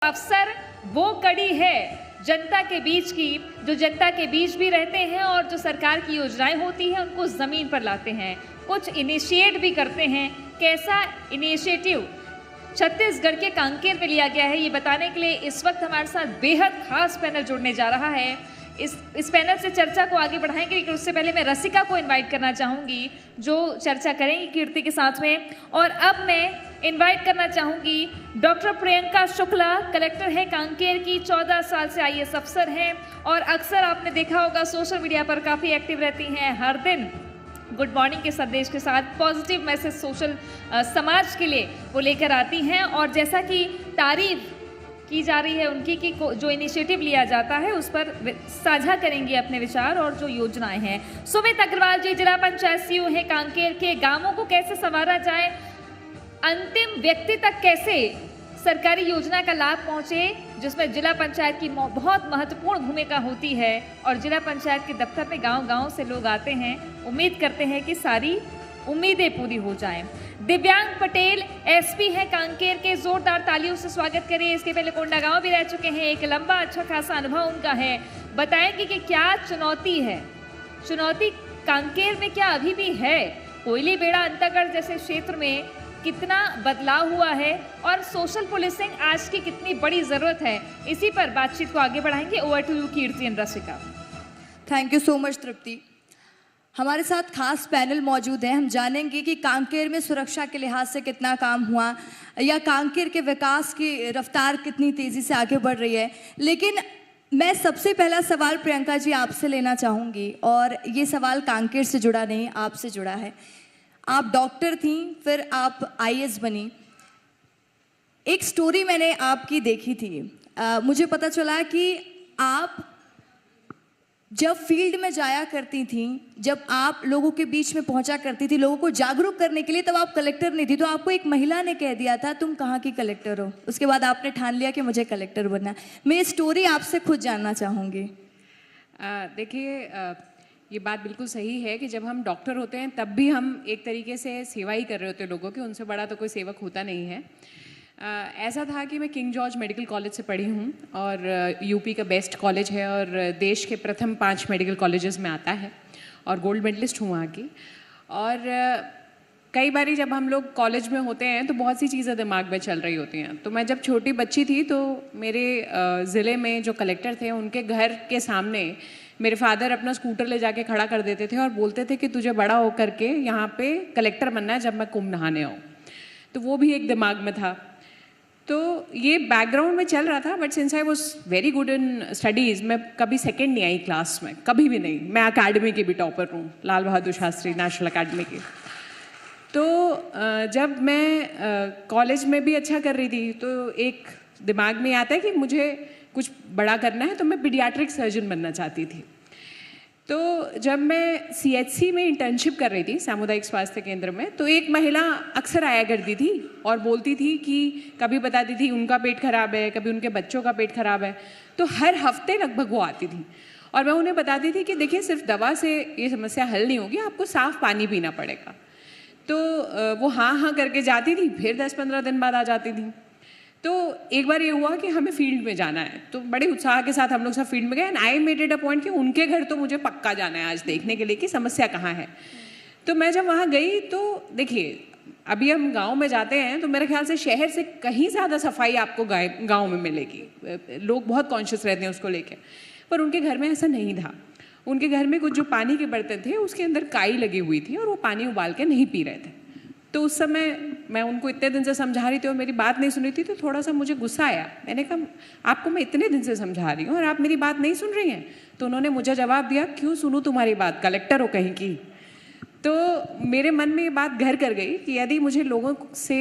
अफसर वो कड़ी है जनता के बीच की, जो जनता के बीच भी रहते हैं और जो सरकार की योजनाएं होती हैं उनको ज़मीन पर लाते हैं, कुछ इनिशिएट भी करते हैं। कैसा इनिशिएटिव छत्तीसगढ़ के कांकेर में लिया गया है, ये बताने के लिए इस वक्त हमारे साथ बेहद खास पैनल जुड़ने जा रहा है। इस पैनल से चर्चा को आगे बढ़ाएंगे, लेकिन उससे पहले मैं रसिका को इनवाइट करना चाहूँगी जो चर्चा करेंगी कीर्ति के साथ में। और अब मैं इनवाइट करना चाहूँगी डॉक्टर प्रियंका शुक्ला, कलेक्टर है कांकेर की, 14 साल से आईएएस अफसर हैं और अक्सर आपने देखा होगा सोशल मीडिया पर काफ़ी एक्टिव रहती हैं। हर दिन गुड मॉर्निंग के संदेश के साथ पॉजिटिव मैसेज सोशल समाज के लिए वो लेकर आती हैं। और जैसा कि तारीफ की जा रही है उनकी कि जो इनिशिएटिव लिया जाता है उस पर साझा करेंगे अपने विचार और जो योजनाएं हैं। सुमित अग्रवाल जी जिला पंचायत सीईओ हैं कांकेर के। गांवों को कैसे संवारा जाए, अंतिम व्यक्ति तक कैसे सरकारी योजना का लाभ पहुंचे, जिसमें जिला पंचायत की बहुत महत्वपूर्ण भूमिका होती है। और जिला पंचायत के दफ्तर में गांव-गांव से लोग आते हैं, उम्मीद करते हैं कि सारी उम्मीदें पूरी हो जाएं। दिव्यांग पटेल एसपी हैं कांकेर के, जोरदार तालियों से स्वागत करिए। इसके पहले कोंडागांव भी रह चुके हैं, एक लंबा अच्छा खासा अनुभव उनका है। बताएंगे कि क्या चुनौती है, चुनौती कांकेर में क्या अभी भी है, कोयली बेड़ा अंतागढ़ जैसे क्षेत्र में कितना बदलाव हुआ है और सोशल पुलिसिंग आज की कितनी बड़ी जरूरत है, इसी पर बातचीत को आगे बढ़ाएंगे। Over to you Kirti and Rasika. Thank you so much Tripti. हमारे साथ खास पैनल मौजूद है। हम जानेंगे कि कांकेर में सुरक्षा के लिहाज से कितना काम हुआ या कांकेर के विकास की रफ्तार कितनी तेजी से आगे बढ़ रही है। लेकिन मैं सबसे पहला सवाल प्रियंका जी आपसे लेना चाहूँगी, और ये सवाल कांकेर से जुड़ा नहीं, आपसे जुड़ा है। आप डॉक्टर थी, फिर आप आईएएस बनी। एक स्टोरी मैंने आपकी देखी थी, मुझे पता चला कि आप जब फील्ड में जाया करती थी, जब आप लोगों के बीच में पहुंचा करती थी लोगों को जागरूक करने के लिए, तब आप कलेक्टर नहीं थी। तो आपको एक महिला ने कह दिया था तुम कहाँ की कलेक्टर हो, उसके बाद आपने ठान लिया कि मुझे कलेक्टर बनना। मैं ये स्टोरी आपसे खुद जानना चाहूँगी। देखिए, ये बात बिल्कुल सही है कि जब हम डॉक्टर होते हैं तब भी हम एक तरीके से सेवा ही कर रहे होते हैं लोगों की, उनसे बड़ा तो कोई सेवक होता नहीं है। ऐसा था कि मैं किंग जॉर्ज मेडिकल कॉलेज से पढ़ी हूँ और यूपी का बेस्ट कॉलेज है और देश के प्रथम 5 मेडिकल कॉलेजेस में आता है और गोल्ड मेडलिस्ट हूँ वहाँ की। और कई बारी जब हम लोग कॉलेज में होते हैं तो बहुत सी चीज़ें दिमाग में चल रही होती हैं। तो मैं जब छोटी बच्ची थी तो मेरे ज़िले में जो कलेक्टर थे उनके घर के सामने मेरे फादर अपना स्कूटर ले जाके खड़ा कर देते थे और बोलते थे कि तुझे बड़ा होकर के यहाँ पे कलेक्टर बनना है जब मैं कुंभ नहाने आऊँ। तो वो भी एक दिमाग में था। तो ये बैकग्राउंड में चल रहा था, but since I was very good in studies, मैं कभी सेकेंड नहीं आई क्लास में, कभी भी नहीं। मैं अकेडमी की भी टॉपर हूँ, लाल बहादुर शास्त्री नेशनल अकेडमी की। तो जब मैं कॉलेज में भी अच्छा कर रही थी तो एक दिमाग में आता है कि मुझे कुछ बड़ा करना है, तो मैं पीडियाट्रिक सर्जन बनना चाहती थी। तो जब मैं सीएचसी में इंटर्नशिप कर रही थी सामुदायिक स्वास्थ्य केंद्र में, तो एक महिला अक्सर आया करती थी और बोलती थी कि कभी बताती थी उनका पेट खराब है, कभी उनके बच्चों का पेट खराब है। तो हर हफ्ते लगभग वो आती थी और मैं उन्हें बताती थी कि देखिए सिर्फ दवा से ये समस्या हल नहीं होगी, आपको साफ पानी पीना पड़ेगा। तो वो हाँ हाँ करके जाती थी, फिर 10-15 दिन बाद आ जाती थी। तो एक बार ये हुआ कि हमें फील्ड में जाना है, तो बड़े उत्साह के साथ हम लोग सब फील्ड में गए and I made it a point कि उनके घर तो मुझे पक्का जाना है आज देखने के लिए कि समस्या कहाँ है। तो मैं जब वहाँ गई तो देखिए, अभी हम गांव में जाते हैं तो मेरे ख्याल से शहर से कहीं ज़्यादा सफाई आपको गांव में मिलेगी, लोग बहुत कॉन्शियस रहते हैं उसको लेकर। पर उनके घर में ऐसा नहीं था। उनके घर में कुछ जो पानी के बर्तन थे उसके अंदर काई लगी हुई थी और वो पानी उबाल के नहीं पी रहे थे। तो उस समय मैं उनको इतने दिन से समझा रही थी और मेरी बात नहीं सुन रही थी, तो थोड़ा सा मुझे गुस्सा आया। मैंने कहा आपको मैं इतने दिन से समझा रही हूँ और आप मेरी बात नहीं सुन रही हैं। तो उन्होंने मुझे जवाब दिया, क्यों सुनूँ तुम्हारी बात, कलेक्टर हो कहीं की। तो मेरे मन में ये बात घर कर गई कि यदि मुझे लोगों से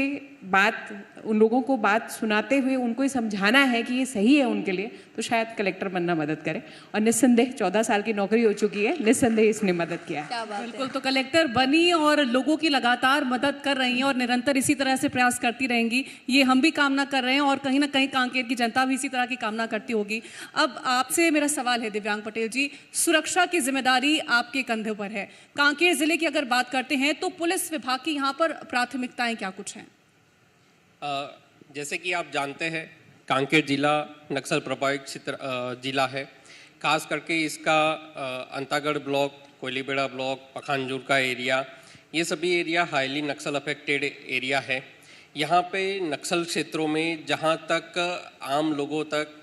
उन लोगों को बात सुनाते हुए उनको ये समझाना है कि ये सही है उनके लिए, तो शायद कलेक्टर बनना मदद करे। और निस्संदेह 14 साल की नौकरी हो चुकी है, निस्संदेह इसने मदद किया है। बिल्कुल, तो कलेक्टर बनी और लोगों की लगातार मदद कर रही हैं और निरंतर इसी तरह से प्रयास करती रहेंगी, ये हम भी कामना कर रहे हैं और कहीं ना कहीं कांकेर की जनता भी इसी तरह की कामना करती होगी। अब आपसे मेरा सवाल है दिव्यांग पटेल जी, सुरक्षा की जिम्मेदारी आपके कंधों पर है। कांकेर जिले की अगर बात करते हैं तो पुलिस विभाग की यहाँ पर प्राथमिकताएं क्या कुछ हैं? जैसे कि आप जानते हैं कांकेर जिला नक्सल प्रभावित जिला है। खास करके इसका अंतागढ़ ब्लॉक, कोयलीबेड़ा ब्लॉक, पखानजूर का एरिया, ये सभी एरिया हाईली नक्सल अफेक्टेड एरिया है। यहाँ पे नक्सल क्षेत्रों में जहाँ तक आम लोगों तक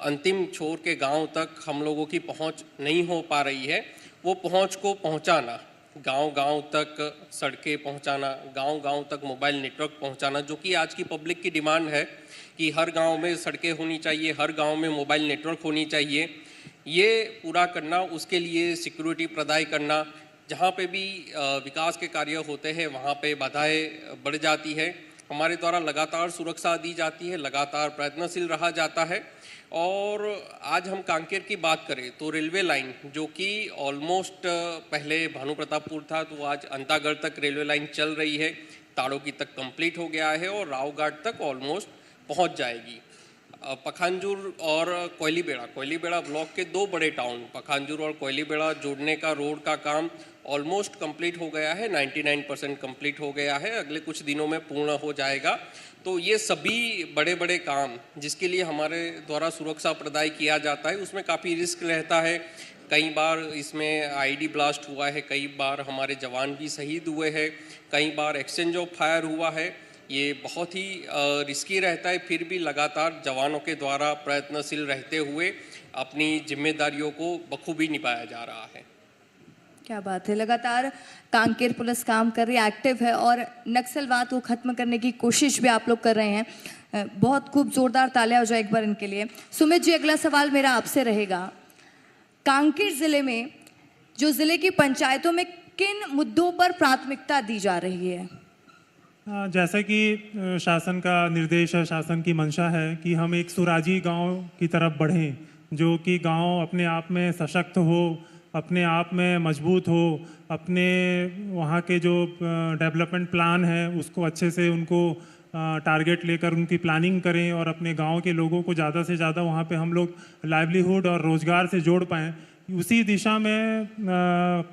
अंतिम छोर के गांव तक हम लोगों की पहुँच नहीं हो पा रही है, वो पहुँच को पहुँचाना, गांव-गांव तक सड़कें पहुँचाना, गांव-गांव तक मोबाइल नेटवर्क पहुँचाना, जो कि आज की पब्लिक की डिमांड है कि हर गांव में सड़कें होनी चाहिए, हर गांव में मोबाइल नेटवर्क होनी चाहिए। ये पूरा करना, उसके लिए सिक्योरिटी प्रदान करना, जहाँ पे भी विकास के कार्य होते हैं वहाँ पे बाधाएं बढ़ जाती है। हमारे द्वारा लगातार सुरक्षा दी जाती है, लगातार प्रयत्नशील रहा जाता है। और आज हम कांकेर की बात करें तो रेलवे लाइन, जो कि ऑलमोस्ट पहले भानु प्रतापपुर था, तो आज अंतागढ़ तक रेलवे लाइन चल रही है, ताड़ोगी तक कंप्लीट हो गया है और रावघाट तक ऑलमोस्ट पहुंच जाएगी। पखानजूर और कोयलीबेड़ा ब्लॉक के दो बड़े टाउन पखानजूर और कोयलीबेड़ा जोड़ने का रोड का काम ऑलमोस्ट कंप्लीट हो गया है, 99% कंप्लीट हो गया है, अगले कुछ दिनों में पूर्ण हो जाएगा। तो ये सभी बड़े बड़े काम जिसके लिए हमारे द्वारा सुरक्षा प्रदान किया जाता है, उसमें काफ़ी रिस्क रहता है। कई बार इसमें आईडी ब्लास्ट हुआ है, कई बार हमारे जवान भी शहीद हुए हैं, कई बार एक्सचेंज ऑफ फायर हुआ है। ये बहुत ही रिस्की रहता है, फिर भी लगातार जवानों के द्वारा प्रयत्नशील रहते हुए अपनी जिम्मेदारियों को बखूबी निभाया जा रहा है। क्या बात है, लगातार कांकेर पुलिस काम कर रही है, एक्टिव है और नक्सलवाद को खत्म करने की कोशिश भी आप लोग कर रहे हैं। बहुत खूब जोरदार तालियां हो जाए एक बार इनके लिए। सुमित जी, अगला सवाल मेरा आपसे रहेगा, कांकेर जिले में जो जिले की पंचायतों में किन मुद्दों पर प्राथमिकता दी जा रही है? जैसा कि शासन का निर्देश है, शासन की मंशा है कि हम एक सुराजी गांव की तरफ बढ़ें, जो कि गांव अपने आप में सशक्त हो, अपने आप में मजबूत हो, अपने वहाँ के जो डेवलपमेंट प्लान है उसको अच्छे से उनको टारगेट लेकर उनकी प्लानिंग करें और अपने गांव के लोगों को ज़्यादा से ज़्यादा वहाँ पे हम लोग लाइवलीहुड और रोज़गार से जोड़ पाएँ। उसी दिशा में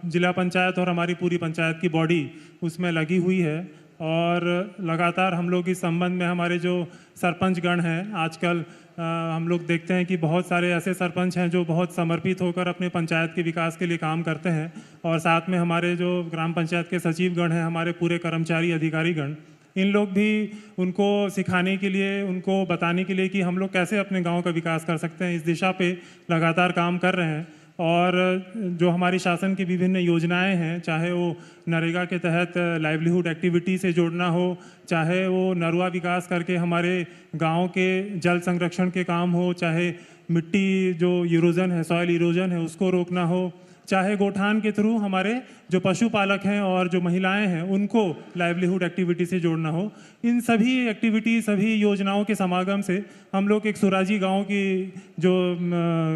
जिला पंचायत और हमारी पूरी पंचायत की बॉडी उसमें लगी हुई है और लगातार हम लोग इस संबंध में हमारे जो सरपंचगण हैं, आजकल हम लोग देखते हैं कि बहुत सारे ऐसे सरपंच हैं जो बहुत समर्पित होकर अपने पंचायत के विकास के लिए काम करते हैं और साथ में हमारे जो ग्राम पंचायत के सचिवगण हैं, हमारे पूरे कर्मचारी अधिकारीगण, इन लोग भी उनको सिखाने के लिए, उनको बताने के लिए कि हम लोग कैसे अपने गांव का विकास कर सकते हैं, इस दिशा पे लगातार काम कर रहे हैं। और जो हमारी शासन की विभिन्न योजनाएं हैं, चाहे वो नरेगा के तहत लाइवलीहुड एक्टिविटी से जोड़ना हो, चाहे वो नरुआ विकास करके हमारे गांव के जल संरक्षण के काम हो, चाहे मिट्टी जो इरोजन है, सॉइल इरोजन है उसको रोकना हो, चाहे गोठान के थ्रू हमारे जो पशुपालक हैं और जो महिलाएं हैं उनको लाइवलीहुड एक्टिविटी से जोड़ना हो, इन सभी एक्टिविटी, सभी योजनाओं के समागम से हम लोग एक सुराजी गांव की जो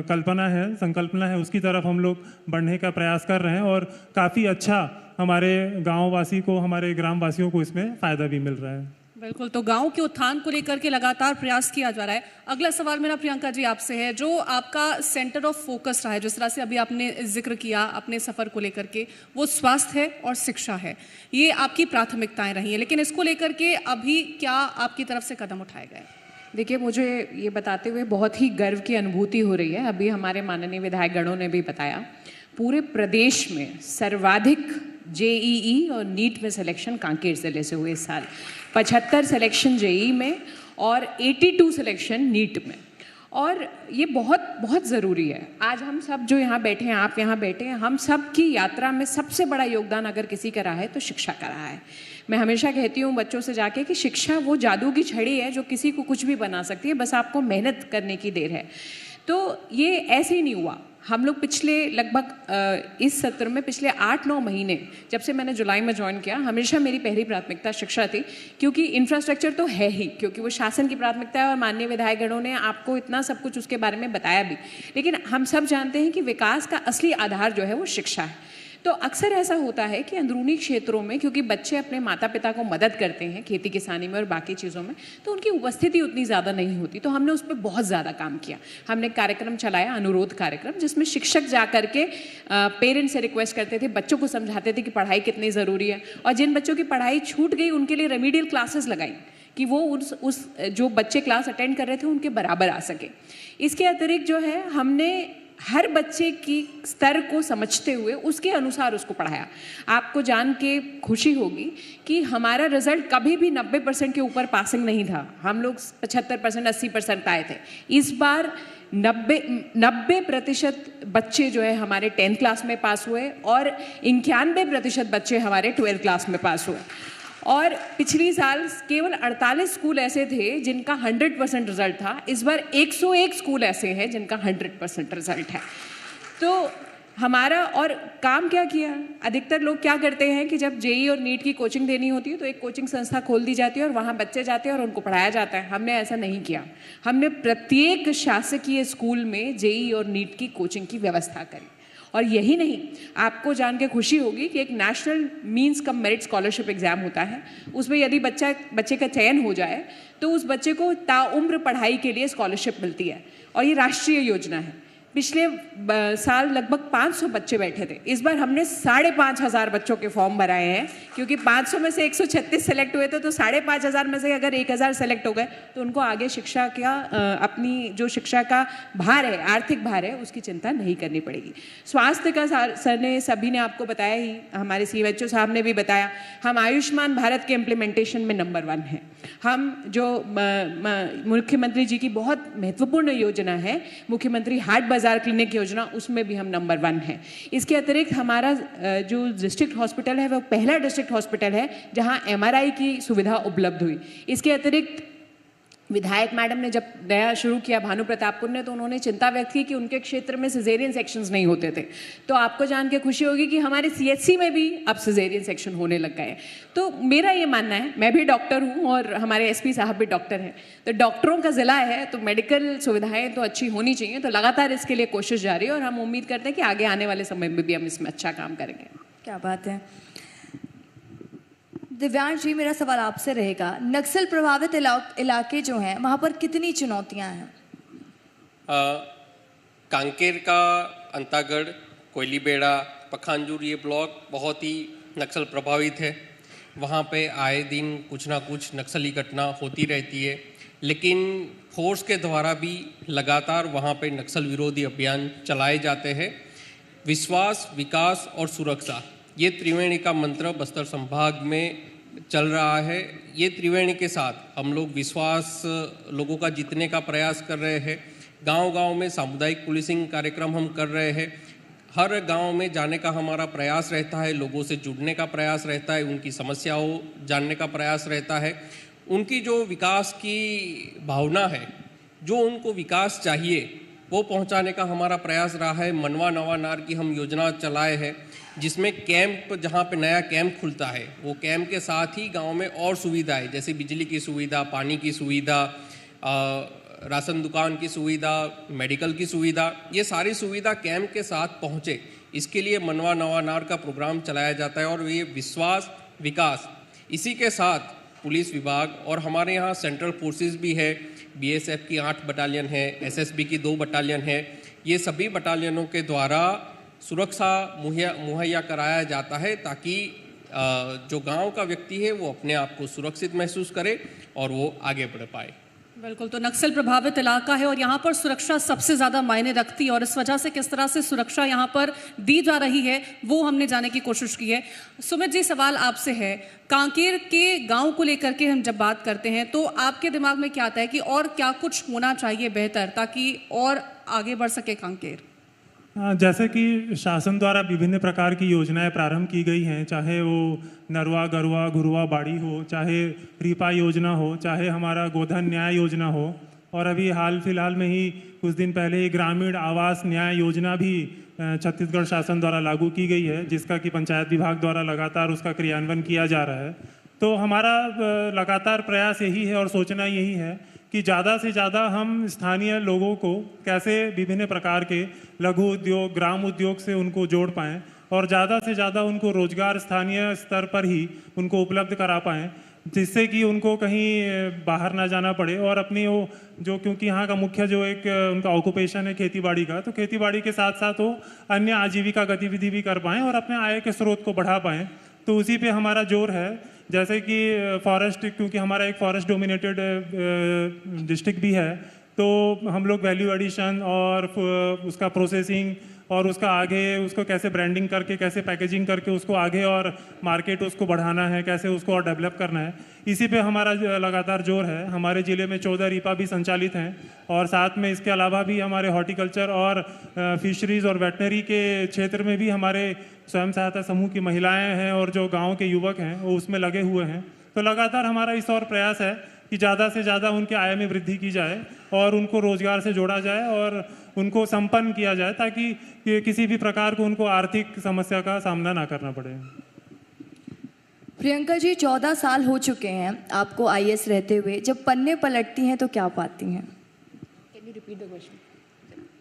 कल्पना है, संकल्पना है, उसकी तरफ हम लोग बढ़ने का प्रयास कर रहे हैं और काफ़ी अच्छा हमारे गाँववासी को, हमारे ग्रामवासियों को इसमें फ़ायदा भी मिल रहा है। बिल्कुल, तो गांव के उत्थान को लेकर के लगातार प्रयास किया जा रहा है। अगला सवाल मेरा प्रियंका जी आपसे है, जो आपका सेंटर ऑफ फोकस रहा है, जिस तरह से अभी आपने जिक्र किया अपने सफ़र को लेकर के, वो स्वास्थ्य है और शिक्षा है, ये आपकी प्राथमिकताएं रही हैं, लेकिन इसको लेकर के अभी क्या आपकी तरफ से कदम उठाए गए? देखिए, मुझे ये बताते हुए बहुत ही गर्व की अनुभूति हो रही है। अभी हमारे माननीय विधायकगणों ने भी बताया, पूरे प्रदेश में सर्वाधिक जेईई और नीट में सिलेक्शन कांकेर जिले से हुए इस साल। 75 सिलेक्शन जेईई में और 82 सिलेक्शन नीट में, और ये बहुत बहुत ज़रूरी है। आज हम सब जो यहाँ बैठे हैं, आप यहाँ बैठे हैं, हम सब की यात्रा में सबसे बड़ा योगदान अगर किसी का रहा है तो शिक्षा का रहा है। मैं हमेशा कहती हूँ बच्चों से जाके कि शिक्षा वो जादू की छड़ी है जो किसी को कुछ भी बना सकती है, बस आपको मेहनत करने की देर है। तो ये ऐसे ही नहीं हुआ। हम लोग पिछले लगभग इस सत्र में पिछले 8-9 महीने, जब से मैंने जुलाई में ज्वाइन किया, हमेशा मेरी पहली प्राथमिकता शिक्षा थी, क्योंकि इंफ्रास्ट्रक्चर तो है ही, क्योंकि वो शासन की प्राथमिकता है और माननीय विधायकगणों ने आपको इतना सब कुछ उसके बारे में बताया भी। लेकिन हम सब जानते हैं कि विकास का असली आधार जो है वो शिक्षा है। तो अक्सर ऐसा होता है कि अंदरूनी क्षेत्रों में, क्योंकि बच्चे अपने माता पिता को मदद करते हैं खेती किसानी में और बाकी चीज़ों में, तो उनकी उपस्थिति उतनी ज़्यादा नहीं होती। तो हमने उस पर बहुत ज़्यादा काम किया। हमने कार्यक्रम चलाया, अनुरोध कार्यक्रम, जिसमें शिक्षक जा करके पेरेंट्स से रिक्वेस्ट करते थे, बच्चों को समझाते थे कि पढ़ाई कितनी ज़रूरी है, और जिन बच्चों की पढ़ाई छूट गई उनके लिए रेमीडियल क्लासेस लगाई कि वो उस जो बच्चे क्लास अटेंड कर रहे थे उनके बराबर आ सके। इसके अतिरिक्त जो है हमने हर बच्चे की स्तर को समझते हुए उसके अनुसार उसको पढ़ाया। आपको जान के खुशी होगी कि हमारा रिजल्ट कभी भी 90% के ऊपर पासिंग नहीं था। हम लोग 75% 80% आए थे। इस बार 90% बच्चे जो है हमारे 10th क्लास में पास हुए और 91% बच्चे हमारे 12th क्लास में पास हुए। और पिछली साल केवल 48 स्कूल ऐसे थे जिनका 100% रिजल्ट था। इस बार 101 स्कूल ऐसे हैं जिनका 100% रिजल्ट है। तो हमारा और काम क्या किया, अधिकतर लोग क्या करते हैं कि जब जेई और नीट की कोचिंग देनी होती है तो एक कोचिंग संस्था खोल दी जाती है और वहाँ बच्चे जाते हैं और उनको पढ़ाया जाता है। हमने ऐसा नहीं किया। हमने प्रत्येक शासकीय स्कूल में जेई और नीट की कोचिंग की व्यवस्था करी। और यही नहीं, आपको जान के खुशी होगी कि एक national means cum merit scholarship exam होता है। उसमें यदि बच्चे का चयन हो जाए तो उस बच्चे को ताउम्र पढ़ाई के लिए स्कॉलरशिप मिलती है और ये राष्ट्रीय योजना है। पिछले साल लगभग 500 बच्चे बैठे थे। इस बार हमने 5,500 बच्चों के फॉर्म भराए हैं, क्योंकि 500 में से 136 सेलेक्ट हुए थे, तो 5,500 में से अगर 1,000 सेलेक्ट हो गए तो उनको आगे शिक्षा का अपनी जो शिक्षा का भार है, आर्थिक भार है, उसकी चिंता नहीं करनी पड़ेगी। स्वास्थ्य का सर ने सभी ने आपको बताया ही, हमारे CHO साहब ने भी बताया, हम आयुष्मान भारत के इम्प्लीमेंटेशन में नंबर 1 हैं। हम जो मुख्यमंत्री जी की बहुत महत्वपूर्ण योजना है, मुख्यमंत्री हाट बाजार क्लिनिक योजना, उसमें भी हम नंबर 1 हैं। इसके अतिरिक्त हमारा जो डिस्ट्रिक्ट हॉस्पिटल है वो पहला डिस्ट्रिक्ट हॉस्पिटल है जहां MRI की सुविधा उपलब्ध हुई। इसके अतिरिक्त विधायक मैडम ने जब नया शुरू किया भानु प्रतापपुर ने, तो उन्होंने चिंता व्यक्त की कि उनके क्षेत्र में सिजेरियन सेक्शंस नहीं होते थे। तो आपको जान के खुशी होगी कि हमारे CHC में भी अब सिजेरियन सेक्शन होने लग गए हैं। तो मेरा ये मानना है, मैं भी डॉक्टर हूँ और हमारे SP साहब भी डॉक्टर हैं, तो डॉक्टरों का ज़िला है तो मेडिकल सुविधाएँ तो अच्छी होनी चाहिए। तो लगातार इसके लिए कोशिश जारी है और हम उम्मीद करते हैं कि आगे आने वाले समय में भी हम इसमें अच्छा काम करेंगे। क्या बात है। दिव्यांश जी, मेरा सवाल आपसे रहेगा, नक्सल प्रभावित इलाके जो हैं वहाँ पर कितनी चुनौतियाँ हैं? कांकेर का अंतागढ़, कोयलीबेड़ा, पखानजूर ये ब्लॉक बहुत ही नक्सल प्रभावित है। वहाँ पे आए दिन कुछ ना कुछ नक्सली घटना होती रहती है, लेकिन फोर्स के द्वारा भी लगातार वहाँ पे नक्सल विरोधी अभियान चलाए जाते हैं। विश्वास, विकास और सुरक्षा, ये त्रिवेणी का मंत्र बस्तर संभाग में चल रहा है। ये त्रिवेणी के साथ हम लोग विश्वास लोगों का जीतने का प्रयास कर रहे हैं। गांव-गांव में सामुदायिक पुलिसिंग कार्यक्रम हम कर रहे हैं। हर गांव में जाने का हमारा प्रयास रहता है, लोगों से जुड़ने का प्रयास रहता है, उनकी समस्याओं जानने का प्रयास रहता है। उनकी जो विकास की भावना है, जो उनको विकास चाहिए, वो पहुंचाने का हमारा प्रयास रहा है। मनवा नवा नार की हम योजना चलाए हैं, जिसमें कैंप, जहाँ पे नया कैंप खुलता है, वो कैंप के साथ ही गांव में और सुविधाएं जैसे बिजली की सुविधा, पानी की सुविधा, राशन दुकान की सुविधा, मेडिकल की सुविधा, ये सारी सुविधा कैंप के साथ पहुँचे, इसके लिए मनवा नवा नार का प्रोग्राम चलाया जाता है। और ये विश्वास, विकास, इसी के साथ पुलिस विभाग और हमारे यहाँ सेंट्रल फोर्सेस भी है, BSF की 8 बटालियन है, SSB की 2 बटालियन है। ये सभी बटालियनों के द्वारा सुरक्षा मुहैया कराया जाता है, ताकि जो गांव का व्यक्ति है वो अपने आप को सुरक्षित महसूस करे और वो आगे बढ़ पाए। बिल्कुल, तो नक्सल प्रभावित इलाका है और यहाँ पर सुरक्षा सबसे ज़्यादा मायने रखती है और इस वजह से किस तरह से सुरक्षा यहाँ पर दी जा रही है वो हमने जानने की कोशिश की है। सुमित जी, सवाल आपसे है, कांकेर के गांव को लेकर के हम जब बात करते हैं तो आपके दिमाग में क्या आता है कि और क्या कुछ होना चाहिए बेहतर ताकि और आगे बढ़ सके कांकेर? जैसे कि शासन द्वारा विभिन्न प्रकार की योजनाएं प्रारंभ की गई हैं, चाहे वो नरवा, गरवा, घुरवा, बाड़ी हो, चाहे रीपा योजना हो, चाहे हमारा गोधन न्याय योजना हो, और अभी हाल फिलहाल में ही कुछ दिन पहले ही ग्रामीण आवास न्याय योजना भी छत्तीसगढ़ शासन द्वारा लागू की गई है, जिसका कि पंचायत विभाग द्वारा लगातार उसका क्रियान्वयन किया जा रहा है। तो हमारा लगातार प्रयास यही है और सोचना यही है कि ज़्यादा से ज़्यादा हम स्थानीय लोगों को कैसे विभिन्न प्रकार के लघु उद्योग, ग्राम उद्योग से उनको जोड़ पाएँ और ज़्यादा से ज़्यादा उनको रोजगार स्थानीय स्तर पर ही उनको उपलब्ध करा पाएँ, जिससे कि उनको कहीं बाहर ना जाना पड़े और अपनी वो जो, क्योंकि यहाँ का मुख्य जो एक उनका ऑक्यूपेशन है खेतीबाड़ी का, तो खेतीबाड़ी के साथ साथ वो अन्य आजीविका गतिविधि भी कर पाएँ और अपने आय के स्रोत को बढ़ा पाएँ। तो उसी पे हमारा जोर है जैसे कि फॉरेस्ट, क्योंकि हमारा एक फॉरेस्ट डोमिनेटेड डिस्ट्रिक्ट भी है, तो हम लोग वैल्यू एडिशन और उसका प्रोसेसिंग और उसका आगे उसको कैसे ब्रांडिंग करके, कैसे पैकेजिंग करके उसको आगे और मार्केट उसको बढ़ाना है, कैसे उसको और डेवलप करना है, इसी पे हमारा लगातार जोर है। हमारे ज़िले में 14 रीपा भी संचालित हैं और साथ में इसके अलावा भी हमारे हॉर्टिकल्चर और फिशरीज़ और वेटनरी के क्षेत्र में भी हमारे स्वयं सहायता समूह की महिलाएं हैं और जो गाँव के युवक हैं वो उसमें लगे हुए हैं। तो लगातार हमारा इस और प्रयास है कि ज़्यादा से ज़्यादा उनके आय में वृद्धि की जाए और उनको रोज़गार से जोड़ा जाए और उनको संपन्न किया जाए, ताकि किसी भी प्रकार को उनको आर्थिक समस्या का सामना ना करना पड़े। प्रियंका जी, 14 साल हो चुके हैं आपको आईएएस रहते हुए, जब पन्ने पलटती हैं तो क्या पाती हैं?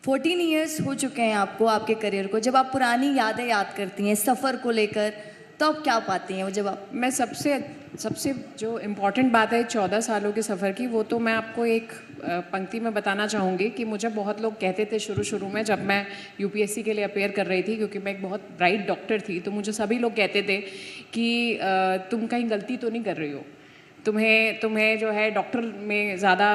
14 ईयर्स हो चुके हैं आपको, आपके करियर को, जब आप पुरानी यादें याद करती हैं सफ़र को लेकर, तो आप क्या पाती हैं वो जब आप? मैं सबसे जो इम्पॉर्टेंट बात है 14 सालों के सफ़र की, वो तो मैं आपको एक पंक्ति में बताना चाहूँगी कि मुझे बहुत लोग कहते थे शुरू में जब मैं यूपीएससी के लिए अपेयर कर रही थी, क्योंकि मैं एक बहुत ब्राइट डॉक्टर थी, तो मुझे सभी लोग कहते थे कि तुम कहीं गलती तो नहीं कर रही हो, तुम्हें जो है डॉक्टर में ज़्यादा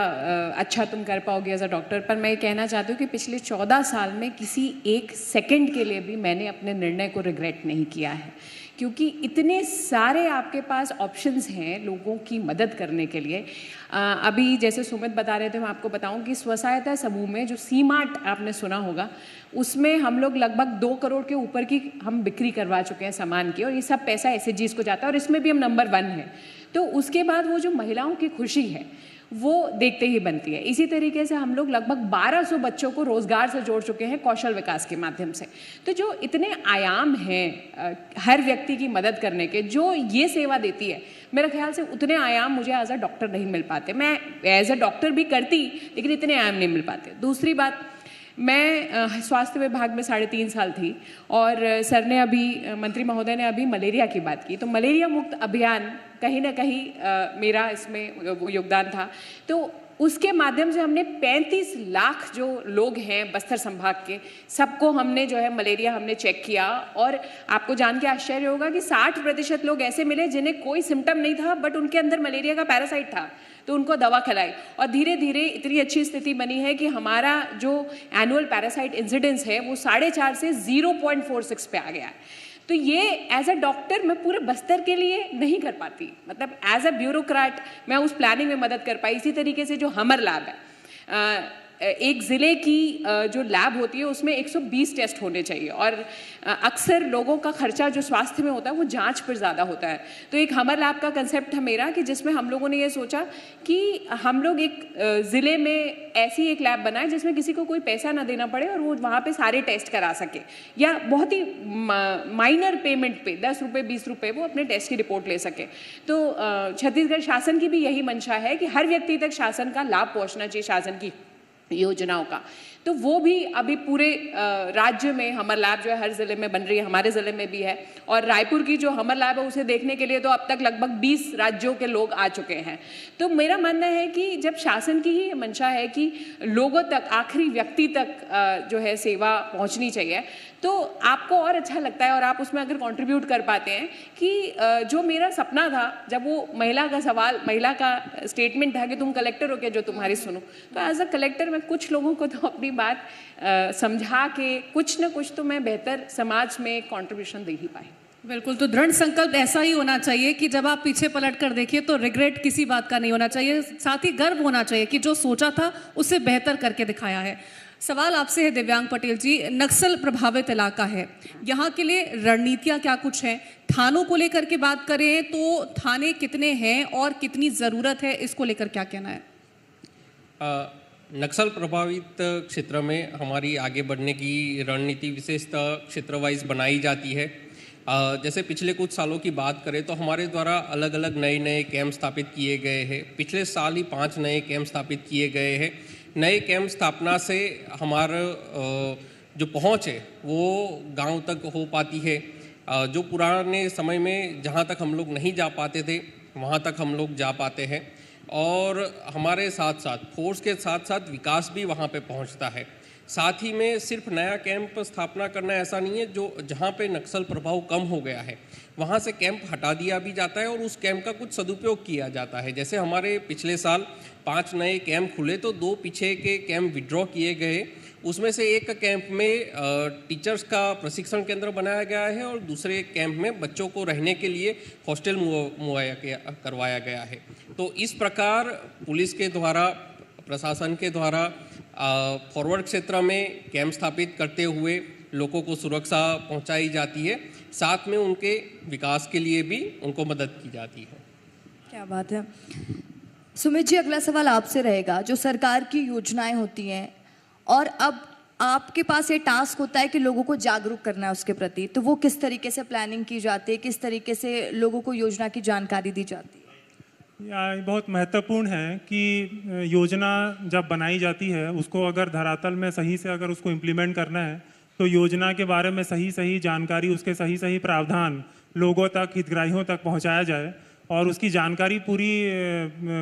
अच्छा तुम कर पाओगे एज अ डॉक्टर। पर मैं ये कहना चाहती हूँ कि पिछले 14 साल में किसी एक सेकंड के लिए भी मैंने अपने निर्णय को रिग्रेट नहीं किया है, क्योंकि इतने सारे आपके पास ऑप्शंस हैं लोगों की मदद करने के लिए। अभी जैसे सुमित बता रहे थे, मैं आपको बताऊं कि स्वसहायता समूह में जो सीमार्ट आपने सुना होगा, उसमें हम लोग लगभग 2 करोड़ के ऊपर की हम बिक्री करवा चुके हैं सामान की, और ये सब पैसा एसएचजीज को जाता है और इसमें भी हम नंबर 1 हैं। तो उसके बाद वो जो महिलाओं की खुशी है वो देखते ही बनती है। इसी तरीके से हम लोग लगभग 1200 बच्चों को रोजगार से जोड़ चुके हैं कौशल विकास के माध्यम से। तो जो इतने आयाम हैं हर व्यक्ति की मदद करने के, जो ये सेवा देती है, मेरे ख्याल से उतने आयाम मुझे एज अ डॉक्टर नहीं मिल पाते। मैं एज अ डॉक्टर भी करती, लेकिन इतने आयाम नहीं मिल पाते। दूसरी बात, मैं स्वास्थ्य विभाग में 3.5 साल थी और सर ने अभी, मंत्री महोदय ने अभी मलेरिया की बात की, तो मलेरिया मुक्त अभियान कहीं ना कहीं मेरा इसमें योगदान था। तो उसके माध्यम से हमने 35 लाख जो लोग हैं बस्तर संभाग के, सबको हमने जो है मलेरिया हमने चेक किया, और आपको जान के आश्चर्य होगा कि 60% लोग ऐसे मिले जिन्हें कोई सिम्टम नहीं था, बट उनके अंदर मलेरिया का पैरासाइट था, तो उनको दवा खिलाई, और धीरे धीरे इतनी अच्छी स्थिति बनी है कि हमारा जो एनुअल पैरासाइट इंसिडेंस है वो 4.5 से 0.46 पे आ गया है। तो ये एज अ डॉक्टर मैं पूरे बस्तर के लिए नहीं कर पाती, मतलब एज अ ब्यूरोक्रेट मैं उस प्लानिंग में मदद कर पाई। इसी तरीके से जो हमर लैब है, एक ज़िले की जो लैब होती है उसमें 120 टेस्ट होने चाहिए, और अक्सर लोगों का खर्चा जो स्वास्थ्य में होता है वो जांच पर ज़्यादा होता है। तो एक हमर लैब का कंसेप्ट था मेरा, कि जिसमें हम लोगों ने ये सोचा कि हम लोग एक ज़िले में ऐसी एक लैब बनाए जिसमें किसी को कोई पैसा ना देना पड़े और वो वहाँ पे सारे टेस्ट करा सके, या बहुत ही माइनर पेमेंट पे 10 रुपये 20 रुपये वो अपने टेस्ट की रिपोर्ट ले सके। तो छत्तीसगढ़ शासन की भी यही मंशा है कि हर व्यक्ति तक शासन का लाभ पहुँचना चाहिए, शासन की योजनाओं का। तो वो भी अभी पूरे राज्य में हमर लैब जो है हर ज़िले में बन रही है, हमारे ज़िले में भी है, और रायपुर की जो हमर लैब है उसे देखने के लिए तो अब तक लगभग 20 राज्यों के लोग आ चुके हैं। तो मेरा मानना है कि जब शासन की ही मंशा है कि लोगों तक, आखिरी व्यक्ति तक जो है सेवा पहुंचनी चाहिए, तो आपको और अच्छा लगता है, और आप उसमें अगर कंट्रीब्यूट कर पाते हैं कि जो मेरा सपना था, जब वो महिला का सवाल, महिला का स्टेटमेंट था कि तुम कलेक्टर हो क्या जो तुम्हारी सुनो, तो एज अ कलेक्टर मैं कुछ लोगों को तो अपनी बात समझा के कुछ न कुछ तो मैं बेहतर समाज में कंट्रीब्यूशन दे ही पाई। बिल्कुल, तो दृढ़ संकल्प ऐसा ही होना चाहिए कि जब आप पीछे पलट कर देखिए तो रिग्रेट किसी बात का नहीं होना चाहिए, साथ ही गर्व होना चाहिए कि जो सोचा था उससे बेहतर करके दिखाया है। सवाल आपसे है दिव्यांग पटेल जी, नक्सल प्रभावित इलाका है, यहाँ के लिए रणनीतियाँ क्या कुछ हैं? थानों को लेकर के बात करें तो थाने कितने हैं और कितनी ज़रूरत है, इसको लेकर क्या कहना है? नक्सल प्रभावित क्षेत्र में हमारी आगे बढ़ने की रणनीति विशेषतः क्षेत्र वाइज बनाई जाती है। जैसे पिछले कुछ सालों की बात करें तो हमारे द्वारा अलग अलग नए कैंप स्थापित किए गए हैं। पिछले साल ही 5 नए कैंप स्थापित किए गए हैं। नए कैंप स्थापना से हमारा जो पहुंच है वो गांव तक हो पाती है। जो पुराने समय में जहां तक हम लोग नहीं जा पाते थे वहां तक हम लोग जा पाते हैं, और हमारे साथ साथ फोर्स के साथ साथ विकास भी वहां पे पहुंचता है। साथ ही में सिर्फ नया कैंप स्थापना करना ऐसा नहीं है, जो जहाँ पे नक्सल प्रभाव कम हो गया है वहाँ से कैंप हटा दिया भी जाता है और उस कैंप का कुछ सदुपयोग किया जाता है। जैसे हमारे पिछले साल 5 नए कैंप खुले तो 2 पीछे के कैंप विड्रॉ किए गए। उसमें से एक कैंप में टीचर्स का प्रशिक्षण केंद्र बनाया गया है और दूसरे कैंप में बच्चों को रहने के लिए हॉस्टल मुहैया करवाया गया है। तो इस प्रकार पुलिस के द्वारा, प्रशासन के द्वारा फॉरवर्ड क्षेत्र में कैंप स्थापित करते हुए लोगों को सुरक्षा पहुंचाई जाती है, साथ में उनके विकास के लिए भी उनको मदद की जाती है। क्या बात है। सुमित जी, अगला सवाल आपसे रहेगा। जो सरकार की योजनाएं होती हैं और अब आपके पास ये टास्क होता है कि लोगों को जागरूक करना है उसके प्रति, तो वो किस तरीके से प्लानिंग की जाती है, किस तरीके से लोगों को योजना की जानकारी दी जाती है? ये बहुत महत्वपूर्ण है कि योजना जब बनाई जाती है उसको अगर धरातल में सही से अगर उसको इम्प्लीमेंट करना है तो योजना के बारे में सही सही जानकारी, उसके सही सही प्रावधान लोगों तक, हितग्राहियों तक पहुंचाया जाए और उसकी जानकारी पूरी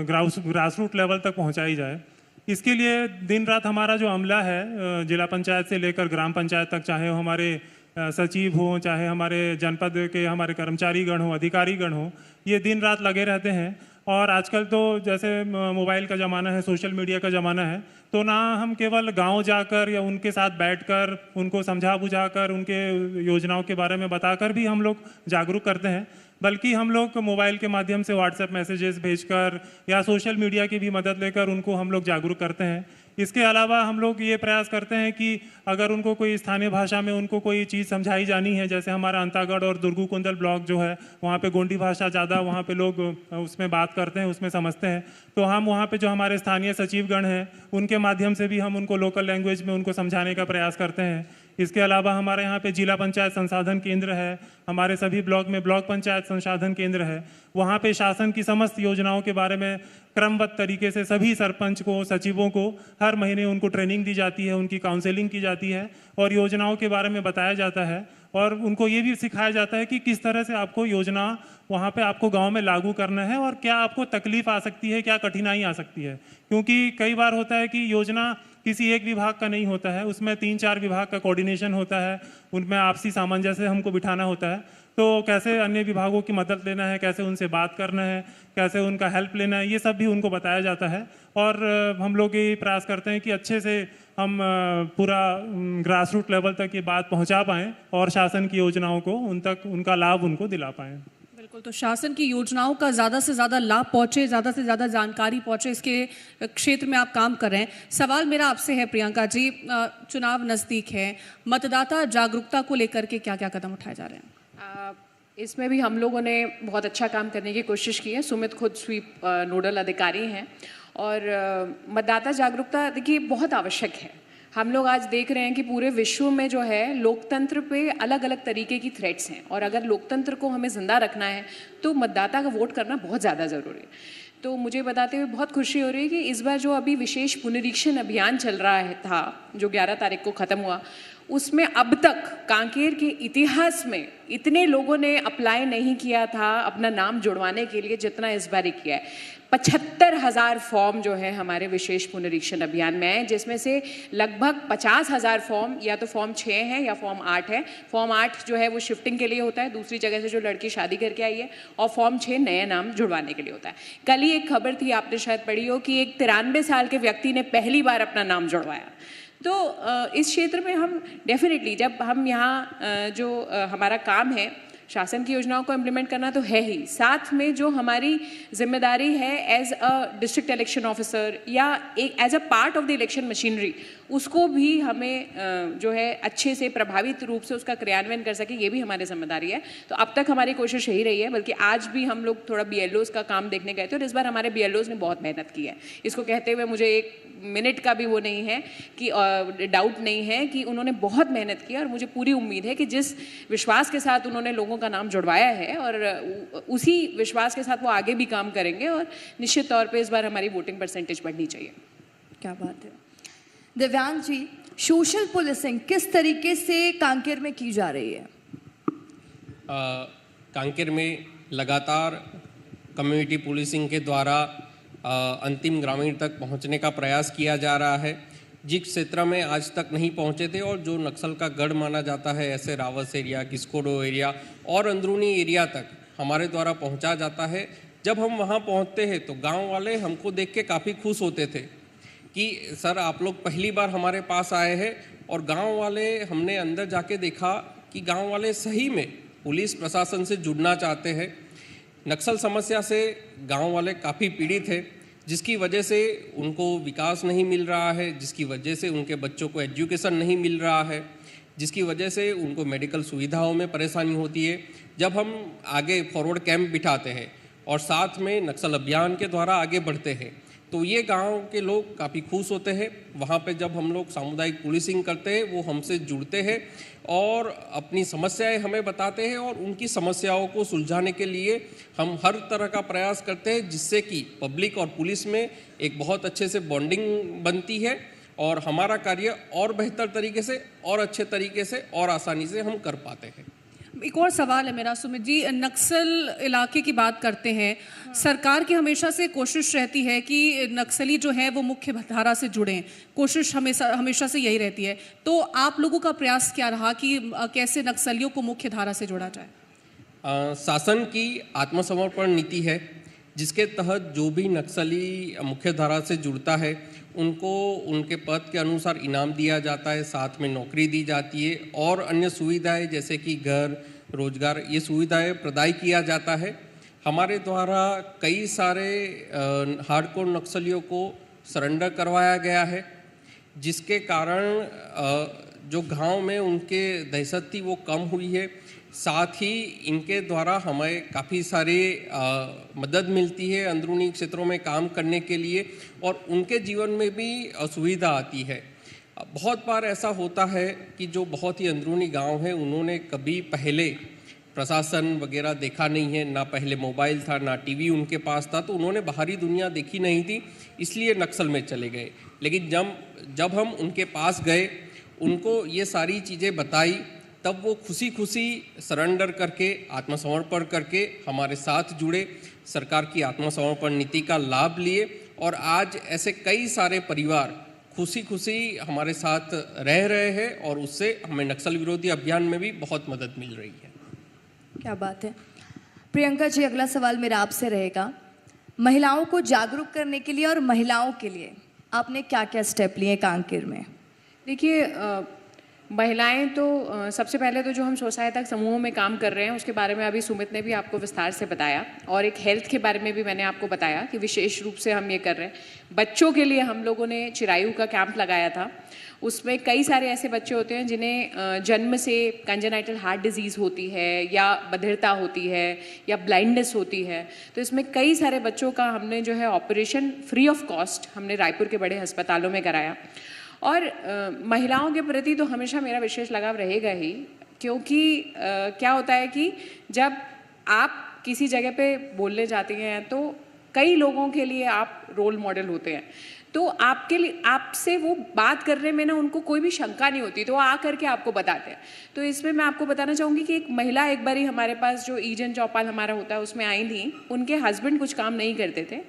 ग्रास रूट लेवल तक पहुंचाई जाए। इसके लिए दिन रात हमारा जो अमला है, जिला पंचायत से लेकर ग्राम पंचायत तक, चाहे वो हमारे सचिव हों, चाहे हमारे जनपद के हमारे कर्मचारीगण हों, अधिकारीगण हों, ये दिन रात लगे रहते हैं। और आजकल तो जैसे मोबाइल का ज़माना है, सोशल मीडिया का ज़माना है, तो ना हम केवल गांव जाकर या उनके साथ बैठकर उनको समझा बुझाकर उनके योजनाओं के बारे में बताकर भी हम लोग जागरूक करते हैं, बल्कि हम लोग मोबाइल के माध्यम से व्हाट्सएप मैसेजेस भेजकर या सोशल मीडिया की भी मदद लेकर उनको हम लोग जागरूक करते हैं। इसके अलावा हम लोग ये प्रयास करते हैं कि अगर उनको कोई स्थानीय भाषा में उनको कोई चीज़ समझाई जानी है, जैसे हमारा अंतागढ़ और दुर्गुकुंदल ब्लॉक जो है वहाँ पे गोंडी भाषा ज़्यादा वहाँ पे लोग उसमें बात करते हैं, उसमें समझते हैं, तो हम वहाँ पे जो हमारे स्थानीय सचिवगण हैं उनके माध्यम से भी हम उनको लोकल लैंग्वेज में उनको समझाने का प्रयास करते हैं। इसके अलावा हमारे यहाँ पे जिला पंचायत संसाधन केंद्र है, हमारे सभी ब्लॉक में ब्लॉक पंचायत संसाधन केंद्र है, वहाँ पे शासन की समस्त योजनाओं के बारे में क्रमबद्ध तरीके से सभी सरपंच को, सचिवों को हर महीने उनको ट्रेनिंग दी जाती है, उनकी काउंसलिंग की जाती है और योजनाओं के बारे में बताया जाता है और उनको ये भी सिखाया जाता है कि किस तरह से आपको योजना वहाँ पे आपको गांव में लागू करना है और क्या आपको तकलीफ आ सकती है, क्या कठिनाई आ सकती है। क्योंकि कई बार होता है कि योजना किसी एक विभाग का नहीं होता है, उसमें 3-4 विभाग का कोऑर्डिनेशन होता है, उनमें आपसी सामंजस्य हमको बिठाना होता है। तो कैसे अन्य विभागों की मदद लेना है, कैसे उनसे बात करना है, कैसे उनका हेल्प लेना है, ये सब भी उनको बताया जाता है। और हम लोग ये प्रयास करते हैं कि अच्छे से हम पूरा ग्रास रूट लेवल तक ये बात पहुंचा पाएँ और शासन की योजनाओं को उन तक उनका लाभ उनको दिला पाएँ। बिल्कुल, तो शासन की योजनाओं का ज़्यादा से ज़्यादा लाभ पहुँचे, ज़्यादा से ज़्यादा जानकारी पहुँचे, इसके क्षेत्र में आप काम कर रहे हैं। सवाल मेरा आपसे है प्रियंका जी, चुनाव नज़दीक है, मतदाता जागरूकता को लेकर के क्या क्या कदम उठाए जा रहे हैं? इसमें भी हम लोगों ने बहुत अच्छा काम करने की कोशिश की है। सुमित खुद स्वीप नोडल अधिकारी हैं और मतदाता जागरूकता देखिए बहुत आवश्यक है। हम लोग आज देख रहे हैं कि पूरे विश्व में जो है लोकतंत्र पे अलग अलग तरीके की थ्रेट्स हैं और अगर लोकतंत्र को हमें ज़िंदा रखना है तो मतदाता का वोट करना बहुत ज़्यादा ज़रूरी है। तो मुझे बताते हुए बहुत खुशी हो रही है कि इस बार जो अभी विशेष पुनरीक्षण अभियान चल रहा है था, जो 11 तारीख को ख़त्म हुआ, उसमें अब तक कांकेर के इतिहास में इतने लोगों ने अप्लाई नहीं किया था अपना नाम जुड़वाने के लिए जितना इस बार किया है। 75,000 फॉर्म जो है हमारे विशेष पुनरीक्षण अभियान में है, जिसमें से लगभग 50,000 फॉर्म या तो फॉर्म 6 है या फॉर्म 8 है। फॉर्म 8 जो है वो शिफ्टिंग के लिए होता है, दूसरी जगह से जो लड़की शादी करके आई है, और फॉर्म 6 नया नाम जुड़वाने के लिए होता है। कल ही एक खबर थी, आपने शायद पढ़ी हो, कि एक 93 साल के व्यक्ति ने पहली बार अपना नाम जुड़वाया। तो इस क्षेत्र में हम डेफिनेटली, जब हम यहाँ जो हमारा काम है शासन की योजनाओं को इम्प्लीमेंट करना तो है ही, साथ में जो हमारी जिम्मेदारी है as a district election officer या एक as a part of the election machinery, उसको भी हमें जो है अच्छे से प्रभावित रूप से उसका क्रियान्वयन कर सके, ये भी हमारी जिम्मेदारी है। तो अब तक हमारी कोशिश यही रही है, बल्कि आज भी हम लोग थोड़ा BLOs का काम देखने गए थे और इस बार हमारे BLOs ने बहुत मेहनत की है। इसको कहते हुए मुझे 1 मिनट का भी वो नहीं है कि डाउट नहीं है कि उन्होंने बहुत मेहनत की और मुझे पूरी उम्मीद है कि जिस विश्वास के साथ उन्होंने लोगों का नाम जुड़वाया है और उसी विश्वास के साथ वो आगे भी काम करेंगे और निश्चित तौर पे इस बार हमारी वोटिंग परसेंटेज बढ़नी चाहिए। क्या बात है। दिव्यांग जी, सोशल पुलिसिंग किस तरीके से कांकेर में की जा रही है? कांकेर में लगातार कम्युनिटी पुलिसिंग के द्वारा अंतिम ग्रामीण तक पहुंचने का प्रयास किया जा रहा है। जिस क्षेत्र में आज तक नहीं पहुंचे थे और जो नक्सल का गढ़ माना जाता है, ऐसे रावस एरिया, किस्कोडो एरिया और अंदरूनी एरिया तक हमारे द्वारा पहुंचा जाता है। जब हम वहां पहुंचते हैं तो गांव वाले हमको देख के काफ़ी खुश होते थे कि सर आप लोग पहली बार हमारे पास आए हैं। और गांव वाले, हमने अंदर जाके देखा कि गांव वाले सही में पुलिस प्रशासन से जुड़ना चाहते हैं। नक्सल समस्या से गांव वाले काफ़ी पीड़ित है, जिसकी वजह से उनको विकास नहीं मिल रहा है, जिसकी वजह से उनके बच्चों को एजुकेशन नहीं मिल रहा है, जिसकी वजह से उनको मेडिकल सुविधाओं में परेशानी होती है। जब हम आगे फॉरवर्ड कैंप बिठाते हैं और साथ में नक्सल अभियान के द्वारा आगे बढ़ते हैं तो ये गांव के लोग काफ़ी खुश होते हैं। वहाँ पे जब हम लोग सामुदायिक पुलिसिंग करते हैं, वो हमसे जुड़ते हैं और अपनी समस्याएं हमें बताते हैं और उनकी समस्याओं को सुलझाने के लिए हम हर तरह का प्रयास करते हैं, जिससे कि पब्लिक और पुलिस में एक बहुत अच्छे से बॉन्डिंग बनती है और हमारा कार्य और बेहतर तरीके से और अच्छे तरीके से और आसानी से हम कर पाते हैं। एक और सवाल है मेरा सुमित जी, नक्सल इलाके की बात करते हैं, सरकार की हमेशा से कोशिश रहती है कि नक्सली जो है वो मुख्य धारा से जुड़ें, कोशिश हमेशा से यही रहती है। तो आप लोगों का प्रयास क्या रहा कि कैसे नक्सलियों को मुख्य धारा से जोड़ा जाए? शासन की आत्मसमर्पण नीति है, जिसके तहत जो भी नक्सली मुख्य धारा से जुड़ता है उनको उनके पद के अनुसार इनाम दिया जाता है, साथ में नौकरी दी जाती है और अन्य सुविधाएं जैसे कि घर, रोजगार, ये सुविधाएं प्रदान किया जाता है। हमारे द्वारा कई सारे हार्डकोर नक्सलियों को सरेंडर करवाया गया है, जिसके कारण जो गांव में उनके दहशत थी वो कम हुई है। साथ ही इनके द्वारा हमें काफ़ी सारे मदद मिलती है अंदरूनी क्षेत्रों में काम करने के लिए और उनके जीवन में भी सुविधा आती है। बहुत बार ऐसा होता है कि जो बहुत ही अंदरूनी गांव है उन्होंने कभी पहले प्रशासन वगैरह देखा नहीं है, ना पहले मोबाइल था ना टीवी उनके पास था, तो उन्होंने बाहरी दुनिया देखी नहीं थी, इसलिए नक्सल में चले गए। लेकिन जब हम उनके पास गए, उनको ये सारी चीज़ें बताई, तब वो खुशी खुशी सरेंडर करके, आत्मसमर्पण करके हमारे साथ जुड़े, सरकार की आत्मसमर्पण नीति का लाभ लिए और आज ऐसे कई सारे परिवार खुशी खुशी हमारे साथ रह रहे हैं और उससे हमें नक्सल विरोधी अभियान में भी बहुत मदद मिल रही है। क्या बात है। प्रियंका जी, अगला सवाल मेरा आपसे रहेगा, महिलाओं को जागरूक करने के लिए और महिलाओं के लिए आपने क्या क्या स्टेप लिए कांकेर में? देखिए, महिलाएं तो सबसे पहले तो जो हम स्वसहायता समूहों में काम कर रहे हैं उसके बारे में अभी सुमित ने भी आपको विस्तार से बताया और एक हेल्थ के बारे में भी मैंने आपको बताया कि विशेष रूप से हम ये कर रहे हैं। बच्चों के लिए हम लोगों ने चिरायु का कैंप लगाया था। उसमें कई सारे ऐसे बच्चे होते हैं जिन्हें जन्म से कंजेनाइटल हार्ट डिजीज़ होती है या बधिरता होती है या ब्लाइंडनेस होती है। तो इसमें कई सारे बच्चों का हमने जो है ऑपरेशन फ्री ऑफ कॉस्ट हमने रायपुर के बड़े अस्पतालों में कराया। और महिलाओं के प्रति तो हमेशा मेरा विशेष लगाव रहेगा ही, क्योंकि क्या होता है कि जब आप किसी जगह पे बोलने जाते हैं तो कई लोगों के लिए आप रोल मॉडल होते हैं, तो आपके लिए आपसे वो बात करने में ना उनको कोई भी शंका नहीं होती, तो वो आ करके आपको बताते हैं। तो इसमें मैं आपको बताना चाहूँगी कि एक महिला एक बारी हमारे पास जो ईजन चौपाल हमारा होता है उसमें आई थी। उनके हस्बैंड कुछ काम नहीं करते थे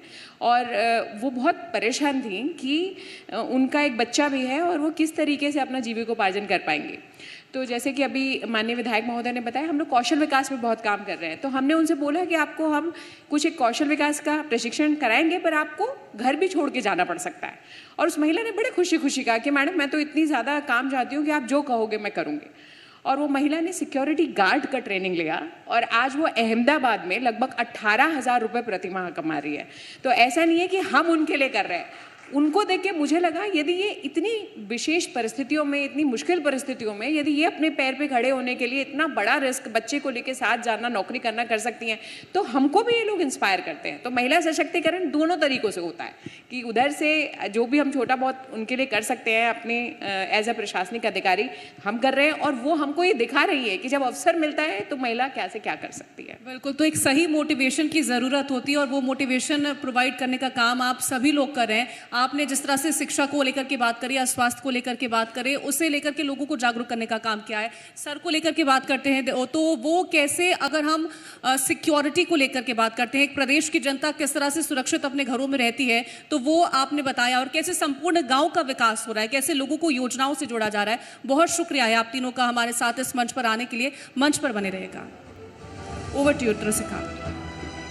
और वो बहुत परेशान थी कि उनका एक बच्चा भी है और वो किस तरीके से अपना जीविकोपार्जन कर पाएंगे। तो जैसे कि अभी माननीय विधायक महोदय ने बताया, हम लोग कौशल विकास में बहुत काम कर रहे हैं, तो हमने उनसे बोला कि आपको हम कुछ एक कौशल विकास का प्रशिक्षण कराएंगे, पर आपको घर भी छोड़ के जाना पड़ सकता है। और उस महिला ने बड़े खुशी खुशी कहा कि मैडम मैं तो इतनी ज़्यादा काम चाहती हूँ कि आप जो कहोगे मैं करूँगी। और वो महिला ने सिक्योरिटी गार्ड का ट्रेनिंग लिया और आज वो अहमदाबाद में लगभग 18,000 रुपये प्रतिमाह कमा रही है। तो ऐसा नहीं है कि हम उनके लिए कर रहे हैं। उनको देख के मुझे लगा यदि ये इतनी विशेष परिस्थितियों में, इतनी मुश्किल परिस्थितियों में यदि ये अपने पैर पे खड़े होने के लिए इतना बड़ा रिस्क बच्चे को लेके साथ जाना, नौकरी करना कर सकती हैं, तो हमको भी ये लोग इंस्पायर करते हैं। तो महिला सशक्तिकरण दोनों तरीक़ों से होता है कि उधर से जो भी हम छोटा बहुत उनके लिए कर सकते हैं अपने एज अ प्रशासनिक अधिकारी हम कर रहे हैं, और वो हमको ये दिखा रही है कि जब अवसर मिलता है तो महिला कैसे क्या कर सकती है। बिल्कुल, तो एक सही मोटिवेशन की ज़रूरत होती है और वो मोटिवेशन प्रोवाइड करने का काम आप सभी लोग कर रहे हैं। आपने जिस तरह से शिक्षा को लेकर के बात करी या स्वास्थ्य को लेकर के बात करें, उसे लेकर के लोगों को जागरूक करने का काम किया है। सर को लेकर के बात करते हैं तो वो कैसे, अगर हम सिक्योरिटी को लेकर के बात करते हैं, एक प्रदेश की जनता किस तरह से सुरक्षित अपने घरों में रहती है, तो वो आपने बताया, और कैसे संपूर्ण गांव का विकास हो रहा है, कैसे लोगों को योजनाओं से जोड़ा जा रहा है। बहुत शुक्रिया है आप तीनों का हमारे साथ इस मंच पर आने के लिए। मंच पर बने रहेगा। Over to you Trishika.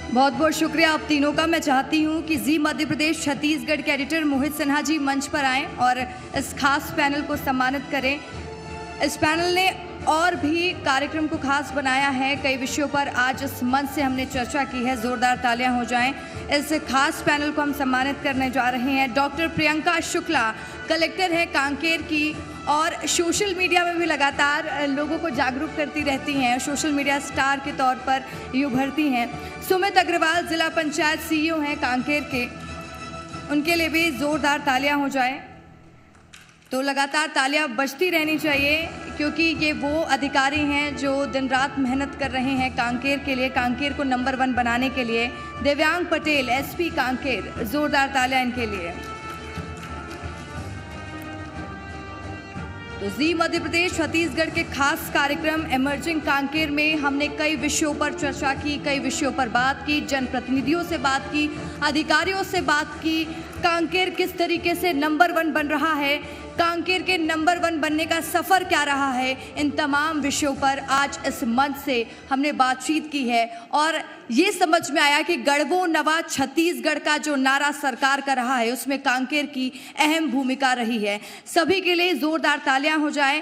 बहुत बहुत शुक्रिया आप तीनों का। मैं चाहती हूँ कि जी मध्य प्रदेश छत्तीसगढ़ के एडिटर मोहित सिन्हा जी मंच पर आएं और इस खास पैनल को सम्मानित करें। इस पैनल ने और भी कार्यक्रम को खास बनाया है। कई विषयों पर आज इस मंच से हमने चर्चा की है। जोरदार तालियां हो जाएं। इस खास पैनल को हम सम्मानित करने जा रहे हैं डॉक्टर प्रियंका शुक्ला, कलेक्टर है कांकेर की और सोशल मीडिया में भी लगातार लोगों को जागरूक करती रहती हैं, सोशल मीडिया स्टार के तौर पर ये उभरती हैं। सुमित अग्रवाल जिला पंचायत सीईओ हैं कांकेर के, उनके लिए भी जोरदार तालियां हो जाए। तो लगातार तालियां बजती रहनी चाहिए क्योंकि ये वो अधिकारी हैं जो दिन रात मेहनत कर रहे हैं कांकेर के लिए, कांकेर को नंबर 1 बनाने के लिए। दिव्यांग पटेल एसपी कांकेर, जोरदार तालियां इनके लिए। तो जी मध्य प्रदेश छत्तीसगढ़ के खास कार्यक्रम इमर्जिंग कांकेर में हमने कई विषयों पर चर्चा की, कई विषयों पर बात की, जनप्रतिनिधियों से बात की, अधिकारियों से बात की। कांकेर किस तरीके से नंबर 1 बन रहा है, कांकेर के नंबर 1 बनने का सफ़र क्या रहा है, इन तमाम विषयों पर आज इस मंच से हमने बातचीत की है और ये समझ में आया कि गढ़वो नवा छत्तीसगढ़ का जो नारा सरकार का रहा है उसमें कांकेर की अहम भूमिका रही है। सभी के लिए जोरदार तालियां हो जाए।